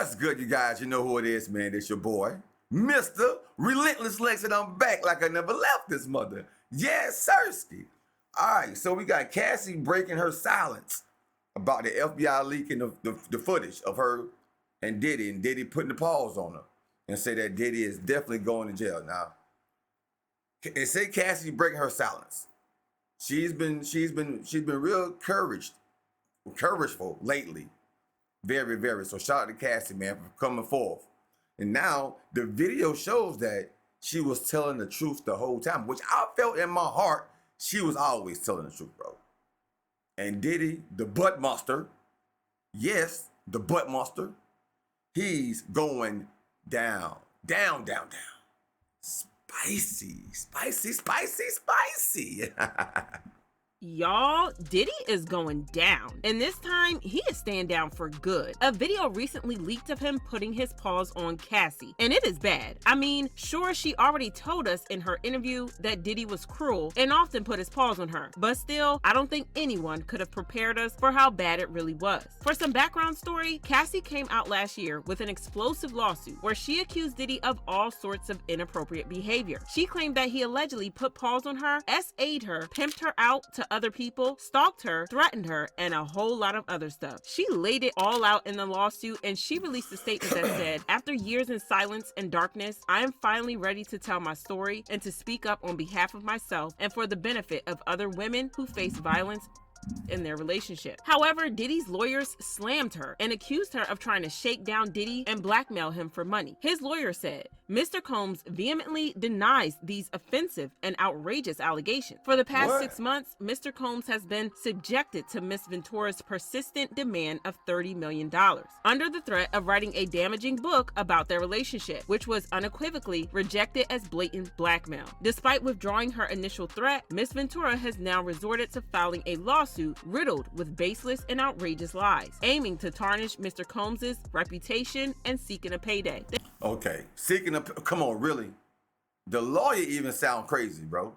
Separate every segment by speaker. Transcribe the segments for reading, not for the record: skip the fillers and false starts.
Speaker 1: What's good, you guys? You know who it is, man. It's your boy, Mr. Relentless Lex, and I'm back like I never left this mother. Yes, Sirski. All right, so we got Cassie breaking her silence about the FBI leaking the footage of her and Diddy putting the pause on her and say that Diddy is definitely going to jail. Now, and say Cassie breaking her silence. She's been real courageful lately. Very, very. So shout out to Cassie, man, for coming forth. And now the video shows that she was telling the truth the whole time, which I felt in my heart she was always telling the truth, bro. And Diddy, the butt monster, yes, the butt monster, he's going down, down, down, down. Spicy.
Speaker 2: Y'all, Diddy is going down, and this time he is staying down for good. A video recently leaked of him putting his paws on Cassie, and it is bad. I mean, sure, she already told us in her interview that Diddy was cruel and often put his paws on her, but still, I don't think anyone could have prepared us for how bad it really was. For some background story, Cassie came out last year with an explosive lawsuit where she accused Diddy of all sorts of inappropriate behavior. She claimed that he allegedly put paws on her, SA'd her, pimped her out to other people, stalked her, threatened her, and a whole lot of other stuff. She laid it all out in the lawsuit, and she released a statement that said, "After years in silence and darkness, I am finally ready to tell my story and to speak up on behalf of myself and for the benefit of other women who face violence in their relationship." However, Diddy's lawyers slammed her and accused her of trying to shake down Diddy and blackmail him for money. His lawyer said, Mr. Combs vehemently denies these offensive and outrageous allegations. For the past 6 months, Mr. Combs has been subjected to Miss Ventura's persistent demand of $30 million, under the threat of writing a damaging book about their relationship, which was unequivocally rejected as blatant blackmail. Despite withdrawing her initial threat, Miss Ventura has now resorted to filing a lawsuit riddled with baseless and outrageous lies, aiming to tarnish Mr. Combs' reputation and seeking a payday.
Speaker 1: Okay, come on, really? The lawyer even sound crazy, bro.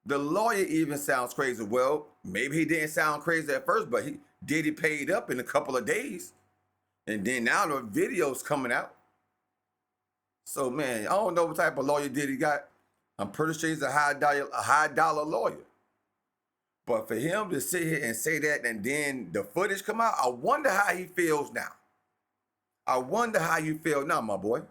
Speaker 1: The lawyer even sounds crazy. Well, maybe he didn't sound crazy at first, but Diddy paid up in a couple of days. And then now the video's coming out. So, man, I don't know what type of lawyer Diddy got. I'm pretty sure he's a high dollar lawyer. But for him to sit here and say that and then the footage come out, I wonder how he feels now. I wonder how you feel now, my boy.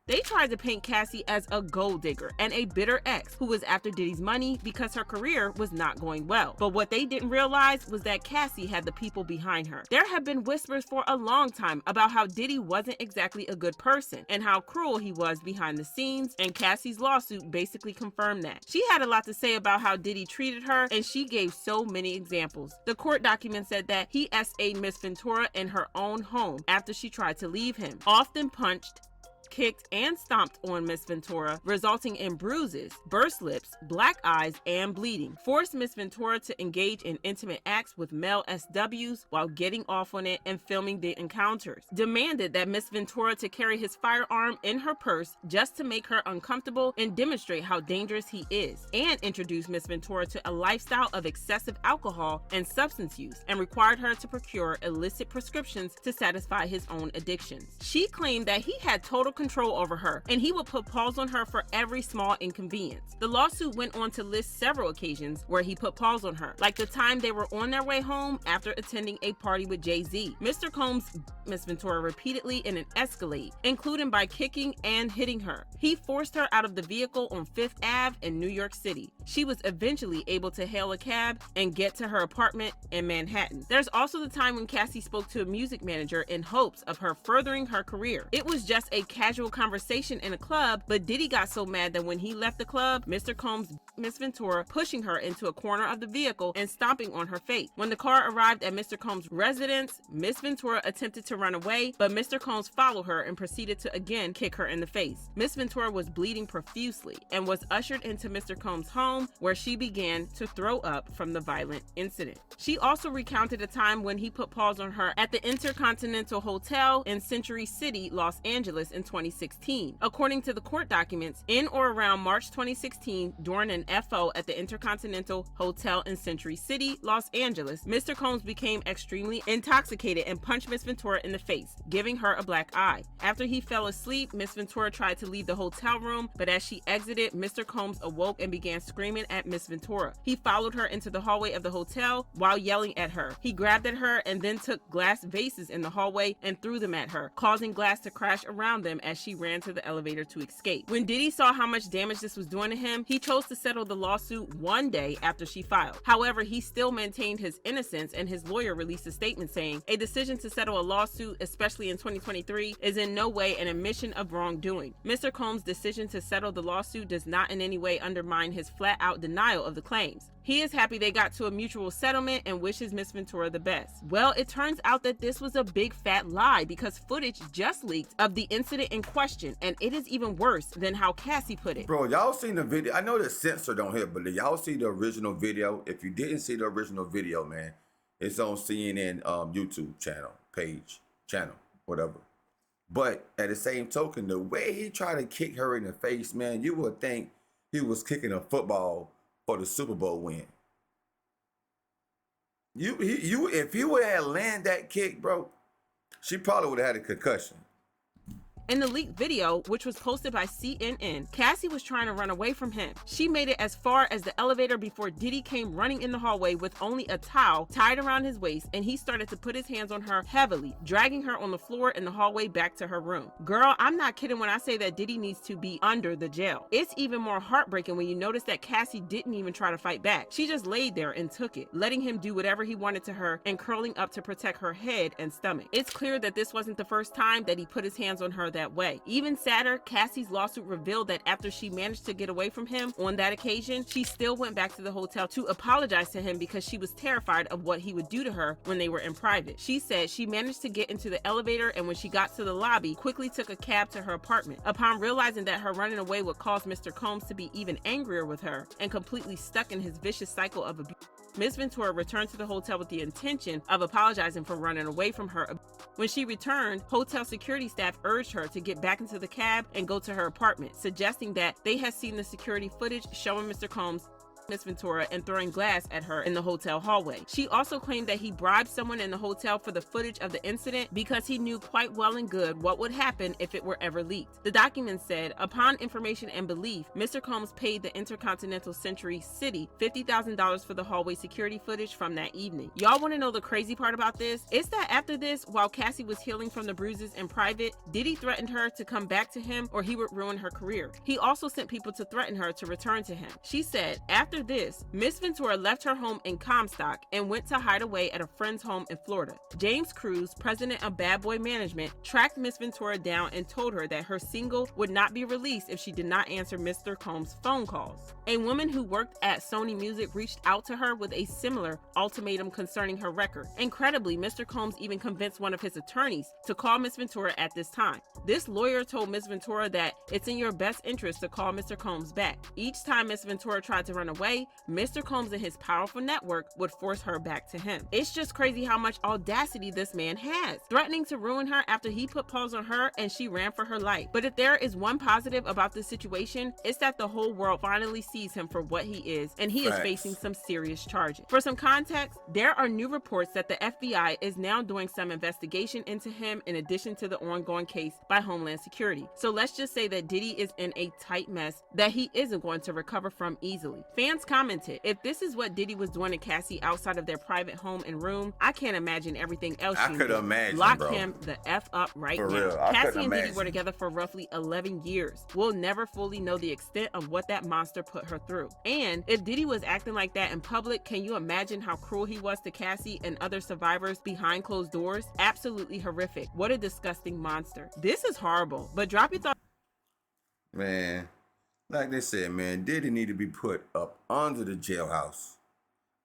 Speaker 2: They tried to paint Cassie as a gold digger and a bitter ex who was after Diddy's money because her career was not going well. But what they didn't realize was that Cassie had the people behind her. There have been whispers for a long time about how Diddy wasn't exactly a good person and how cruel he was behind the scenes, and Cassie's lawsuit basically confirmed that. She had a lot to say about how Diddy treated her, and she gave so many examples. The court document said that he SA'd Miss Ventura in her own home after she tried to leave him, often punched, kicked, and stomped on Miss Ventura, resulting in bruises, burst lips, black eyes, and bleeding. Forced Miss Ventura to engage in intimate acts with male SWs while getting off on it and filming the encounters. Demanded that Miss Ventura to carry his firearm in her purse just to make her uncomfortable and demonstrate how dangerous he is. And introduced Miss Ventura to a lifestyle of excessive alcohol and substance use and required her to procure illicit prescriptions to satisfy his own addictions. She claimed that he had total control over her, and he would put paws on her for every small inconvenience. The lawsuit went on to list several occasions where he put paws on her, like the time they were on their way home after attending a party with Jay-Z. Mr. Combs Miss Ventura repeatedly in an Escalade, including by kicking and hitting her. He forced her out of the vehicle on Fifth Ave in New York City. She was eventually able to hail a cab and get to her apartment in Manhattan. There's also the time when Cassie spoke to a music manager in hopes of her furthering her career. It was just a casual conversation in a club, but Diddy got so mad that when he left the club, Mr. Combs Miss Ventura, pushing her into a corner of the vehicle and stomping on her face. When the car arrived at Mr. Combs' residence, Miss Ventura attempted to run away, but Mr. Combs followed her and proceeded to again kick her in the face. Miss Ventura was bleeding profusely and was ushered into Mr. Combs' home, where she began to throw up from the violent incident. She also recounted a time when he put paws on her at the Intercontinental Hotel in Century City, Los Angeles in 20 2016. According to the court documents, in or around March 2016, during an FO at the Intercontinental Hotel in Century City, Los Angeles, Mr. Combs became extremely intoxicated and punched Miss Ventura in the face, giving her a black eye. After he fell asleep, Miss Ventura tried to leave the hotel room, but as she exited, Mr. Combs awoke and began screaming at Miss Ventura. He followed her into the hallway of the hotel while yelling at her. He grabbed at her and then took glass vases in the hallway and threw them at her, causing glass to crash around them as she ran to the elevator to escape. When Diddy saw how much damage this was doing to him, he chose to settle the lawsuit one day after she filed. However, he still maintained his innocence, and his lawyer released a statement saying, "A decision to settle a lawsuit, especially in 2023, is in no way an admission of wrongdoing. Mr. Combs' decision to settle the lawsuit does not in any way undermine his flat-out denial of the claims. He is happy they got to a mutual settlement and wishes Miss Ventura the best." Well, it turns out that this was a big fat lie, because footage just leaked of the incident in question, and it is even worse than how Cassie put it.
Speaker 1: Bro, y'all seen the video? I know the censor don't hit, but did y'all see the original video? If you didn't see the original video, man, it's on CNN YouTube channel, whatever. But at the same token, the way he tried to kick her in the face, man, you would think he was kicking a football for the Super Bowl win. If he would have landed that kick, bro, she probably would have had a concussion.
Speaker 2: In the leaked video, which was posted by CNN, Cassie was trying to run away from him. She made it as far as the elevator before Diddy came running in the hallway with only a towel tied around his waist, and he started to put his hands on her heavily, dragging her on the floor in the hallway back to her room. Girl, I'm not kidding when I say that Diddy needs to be under the jail. It's even more heartbreaking when you notice that Cassie didn't even try to fight back. She just laid there and took it, letting him do whatever he wanted to her and curling up to protect her head and stomach. It's clear that this wasn't the first time that he put his hands on her that way. Even sadder, Cassie's lawsuit revealed that after she managed to get away from him on that occasion, she still went back to the hotel to apologize to him because she was terrified of what he would do to her when they were in private. She said she managed to get into the elevator, and when she got to the lobby, quickly took a cab to her apartment. Upon realizing that her running away would cause Mr. Combs to be even angrier with her and completely stuck in his vicious cycle of abuse, Miss Ventura returned to the hotel with the intention of apologizing for running away from her. When she returned, hotel security staff urged her to get back into the cab and go to her apartment, suggesting that they had seen the security footage showing Mr. Combs, Miss Ventura, and throwing glass at her in the hotel hallway. She also claimed that he bribed someone in the hotel for the footage of the incident because he knew quite well and good what would happen if it were ever leaked. The document said, upon information and belief, Mr. Combs paid the Intercontinental Century City $50,000 for the hallway security footage from that evening. Y'all want to know the crazy part about this? It's that after this, while Cassie was healing from the bruises in private, Diddy threatened her to come back to him or he would ruin her career. He also sent people to threaten her to return to him. She said, after this, Miss Ventura left her home in Comstock and went to hide away at a friend's home in Florida. James Cruz, president of Bad Boy Management, tracked Miss Ventura down and told her that her single would not be released if she did not answer Mr. Combs' phone calls. A woman who worked at Sony Music reached out to her with a similar ultimatum concerning her record. Incredibly, Mr. Combs even convinced one of his attorneys to call Miss Ventura at this time. This lawyer told Miss Ventura that it's in your best interest to call Mr. Combs back. Each time Miss Ventura tried to run away, Mr. Combs and his powerful network would force her back to him. It's just crazy how much audacity this man has, threatening to ruin her after he put paws on her and she ran for her life. But if there is one positive about this situation, it's that the whole world finally sees him for what he is, and he is facing some serious charges. For some context, there are new reports that the FBI is now doing some investigation into him in addition to the ongoing case by Homeland Security. So let's just say that Diddy is in a tight mess that he isn't going to recover from easily. Fans commented, if this is what Diddy was doing to Cassie outside of their private home and room, I can't imagine everything else.
Speaker 1: I could imagine,
Speaker 2: Lock
Speaker 1: bro.
Speaker 2: him the F up right
Speaker 1: For
Speaker 2: now.
Speaker 1: real, I
Speaker 2: Cassie
Speaker 1: couldn't
Speaker 2: and Diddy
Speaker 1: imagine.
Speaker 2: were together for roughly 11 years. We'll never fully know the extent of what that monster put her through. And if Diddy was acting like that in public, can you imagine how cruel he was to Cassie and other survivors behind closed doors? Absolutely horrific. What a disgusting monster. This is horrible, but drop your thoughts.
Speaker 1: Man, like they said, man, Diddy need to be put up under the jailhouse.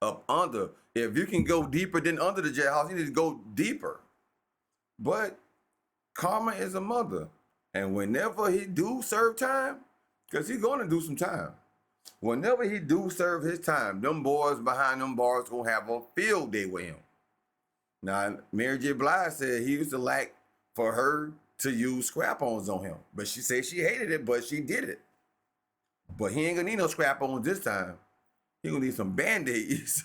Speaker 1: Up under. If you can go deeper than under the jailhouse, you need to go deeper. But karma is a mother. And whenever he do serve time, because he's going to do some time. Whenever he do serve his time, them boys behind them bars going to have a field day with him. Now, Mary J. Blige said he used to like for her to use scrap-ons on him. But she said she hated it, but she did it. But he ain't gonna need no scrap-ons this time. He gonna need some Band-Aids.